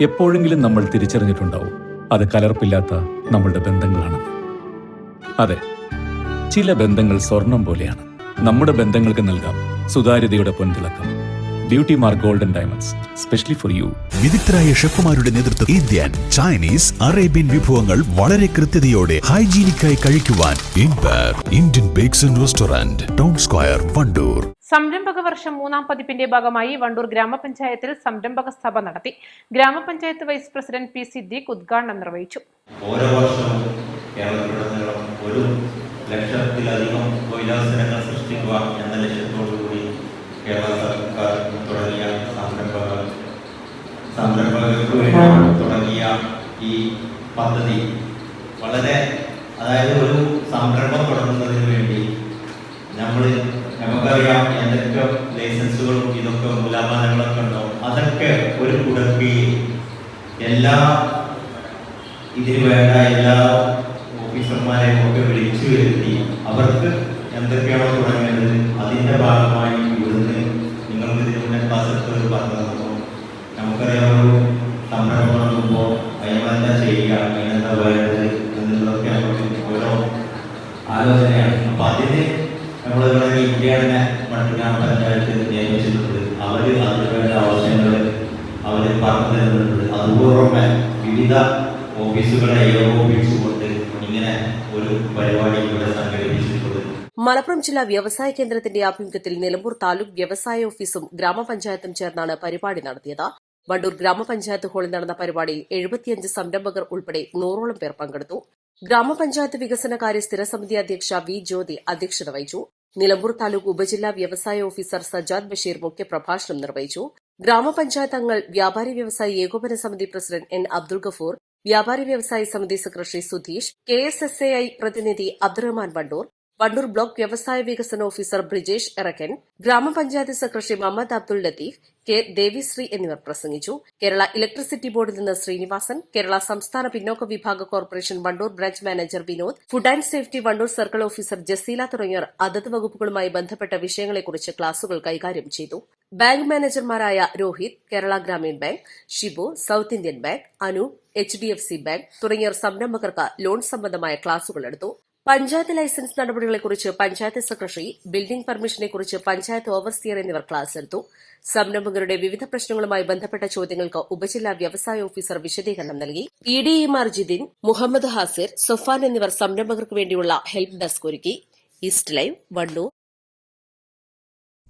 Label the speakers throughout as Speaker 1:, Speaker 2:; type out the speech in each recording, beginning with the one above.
Speaker 1: എപ്പോഴെങ്കിലും നമ്മൾ തിരിച്ചറിഞ്ഞിട്ടുണ്ടാവും അത് കലർപ്പില്ലാത്ത നമ്മളുടെ ബന്ധങ്ങളാണെന്ന്. അതെ, ചില ബന്ധങ്ങൾ സ്വർണം പോലെയാണ്. നമ്മുടെ ബന്ധങ്ങൾക്ക് നൽകാം സുതാര്യതയുടെ പൊൻതിളക്കം. Beauty mark golden diamonds, specially for you.
Speaker 2: വിദഗ്ധരായ ഷെഫുമാരുടെ നേതൃത്വം ഇന്ത്യൻ, ചൈനീസ്, അറേബ്യൻ വിഭവങ്ങൾ വളരെ കൃത്യതയോടെ ഹൈജീനിക്കായി കഴിക്കുവാൻ Indian bakes and restaurant, town square, Wandoor.
Speaker 3: സംരംഭക വർഷം 3ാം പതിപ്പിന്റെ ഭാഗമായി വണ്ടൂർ ഗ്രാമപഞ്ചായത്തിൽ സംരംഭക സഭ നടത്തി. ഗ്രാമപഞ്ചായത്ത് വൈസ് പ്രസിഡന്റ് പി സിദ്ദീഖ് ഉദ്ഘാടനം നിർവഹിച്ചു.
Speaker 4: ഓരോ വർഷവും കേരളത്തിലുടനീളം 1,00,000-ലധികം തൊഴിലവസരങ്ങൾ സൃഷ്ടിക്കുക എന്ന ലക്ഷ്യത്തോടുകൂടി കേരള സർക്കാർ തുടങ്ങിയ സംരംഭകർക്ക് വേണ്ടി തുടങ്ങിയ ഈ പദ്ധതി വളരെ, അതായത് ഒരു സംരംഭം തുടങ്ങുന്നതിന് വേണ്ടി നമുക്കറിയാം എന്തൊക്കെ ലൈസൻസുകളും ഇതൊക്കെ മൂലമാനങ്ങളൊക്കെ ഉണ്ടോ, അതൊക്കെ ഒരു കുടക്കീഴിൽ ഇതിന് വേണ്ട എല്ലാ ഓഫീസർമാരെയും ഒക്കെ വിളിച്ചു വരുത്തി അവർക്ക് എന്തൊക്കെയാണോ തുടങ്ങേണ്ടത് അതിൻ്റെ ഭാഗമായി ഇവിടുന്ന് നിങ്ങൾക്ക് ഇതിന് മുന്നേ ക്ലാസ് പറഞ്ഞു. നമുക്കറിയാം ഒരു സംരംഭം നടത്തുമ്പോൾ അതിനെന്താ ചെയ്യുക, അതിനെന്താ വേണ്ടത് എന്നുള്ളതൊക്കെ നമുക്ക് ഓരോ ആലോചനയാണ്. അപ്പം അതിന് നമ്മളിവിടെ ഇന്ത്യയുടെ മറ്റു ഗ്രാമപഞ്ചായത്ത് നിയമിച്ചിട്ടുണ്ട്. അവർ അതിന് വേണ്ട ആവശ്യങ്ങൾ അവർ പറഞ്ഞു തരുന്നുണ്ട്. അതുപൂർവ്വമേ വിവിധ ഓഫീസുകളെ ഏകോപിപ്പിച്ചുകൊണ്ട് ഇങ്ങനെ ഒരു പരിപാടി ഇവിടെ സംഘടിപ്പിച്ചിട്ടുണ്ട്.
Speaker 5: മലപ്പുറം ജില്ലാ വ്യവസായ കേന്ദ്രത്തിന്റെ ആഭിമുഖ്യത്തിൽ നിലമ്പൂർ താലൂക്ക് വ്യവസായ ഓഫീസും ഗ്രാമപഞ്ചായത്തും ചേർന്നാണ് പരിപാടി നടത്തിയത്. വണ്ടൂർ ഗ്രാമപഞ്ചായത്ത് ഹാളിൽ നടന്ന പരിപാടിയിൽ 75 സംരംഭകർ ഉൾപ്പെടെ 100ഓളം പേർ പങ്കെടുത്തു. ഗ്രാമപഞ്ചായത്ത് വികസനകാര്യ സ്ഥിരസമിതി അധ്യക്ഷ വി ജ്യോതി അധ്യക്ഷത വഹിച്ചു. നിലമ്പൂർ താലൂക്ക് ഉപജില്ലാ വ്യവസായ ഓഫീസർ സജാദ് ബഷീർ മുഖ്യപ്രഭാഷണം നിർവഹിച്ചു. ഗ്രാമപഞ്ചായത്ത് അംഗങ്ങൾ വ്യാപാരി വ്യവസായി ഏകോപന സമിതി പ്രസിഡന്റ് എൻ അബ്ദുൾ ഗഫൂർ, വ്യാപാരി വ്യവസായി സമിതി സെക്രട്ടറി സുധീഷ്, KSSAI പ്രതിനിധി അബ്ദുറഹ്മാൻ വണ്ടൂർ, വണ്ടൂർ ബ്ലോക്ക് വ്യവസായ വികസന ഓഫീസർ ബ്രിജേഷ് എറക്കൻ, ഗ്രാമപഞ്ചായത്ത് സെക്രട്ടറി മുഹമ്മദ് അബ്ദുൾ ലത്തീഫ്, കെ ദേവിശ്രീ എന്നിവർ പ്രസംഗിച്ചു. കേരള ഇലക്ട്രിസിറ്റി ബോർഡിൽ നിന്ന് ശ്രീനിവാസൻ, കേരള സംസ്ഥാന പിന്നോക്ക വിഭാഗ corporation Wandoor branch manager Vinod, food and safety Wandoor circle officer Jaseela തുടങ്ങിയവർ അതത് വകുപ്പുകളുമായി ബന്ധപ്പെട്ട വിഷയങ്ങളെക്കുറിച്ച് ക്ലാസുകൾ കൈകാര്യം ചെയ്തു. ബാങ്ക് മാനേജർമാരായ Rohit, Kerala Gramin bank, Shibu, south Indian bank, Anu, HDFC bank തുടങ്ങിയവർ സംരംഭകർക്ക് ലോൺ സംബന്ധമായ ക്ലാസുകൾ എടുത്തു. പഞ്ചായത്ത് ലൈസൻസ് നടപടികളെക്കുറിച്ച് പഞ്ചായത്ത് സെക്രട്ടറി, ബിൽഡിംഗ് പെർമിഷനെക്കുറിച്ച് പഞ്ചായത്ത് ഓവർസിയർ എന്നിവർ ക്ലാസ് എടുത്തു. സംരംഭകരുടെ വിവിധ പ്രശ്നങ്ങളുമായി ബന്ധപ്പെട്ട ചോദ്യങ്ങൾക്ക് ഉപജില്ലാ വ്യവസായ ഓഫീസർ വിശദീകരണം നൽകി. EDEമാർ ജിതിൻ, മുഹമ്മദ് ഹാസിർ, സൊഫാൻ എന്നിവർ സംരംഭകർക്ക് വേണ്ടിയുള്ള ഹെൽപ്പ് ഡെസ്ക് ഒരുക്കി. East live, Wandoor.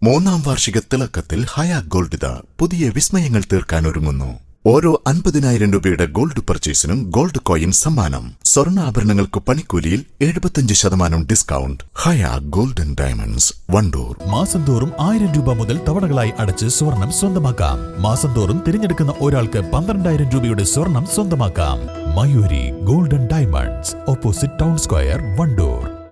Speaker 2: 3ാം വാർഷിക തിളക്കത്തിൽ ഹയാ ഗോൾഡ് പുതിയ വിസ്മയങ്ങൾ തീർക്കാൻ ഒരുങ്ങുന്നു. ഓരോ 50,000 രൂപയുടെ ഗോൾഡ് പർച്ചേസിനും ഗോൾഡ് കോയിൻ സമ്മാനം. സ്വർണ്ണാഭരണങ്ങൾക്ക് പണിക്കൂലിയിൽ 75% ഡിസ്കൗണ്ട്. ഹയാ ഗോൾഡൻ ഡയമണ്ട്സ്, വണ്ടൂർ. മാസം തോറും 1000 രൂപ മുതൽ തവണകളായി അടച്ച് സ്വർണം സ്വന്തമാക്കാം. മാസം തോറും തിരഞ്ഞെടുക്കുന്ന ഒരാൾക്ക് 12,000 രൂപയുടെ സ്വർണം സ്വന്തമാക്കാം. Mayuri golden diamonds, opposite town square, Wandoor.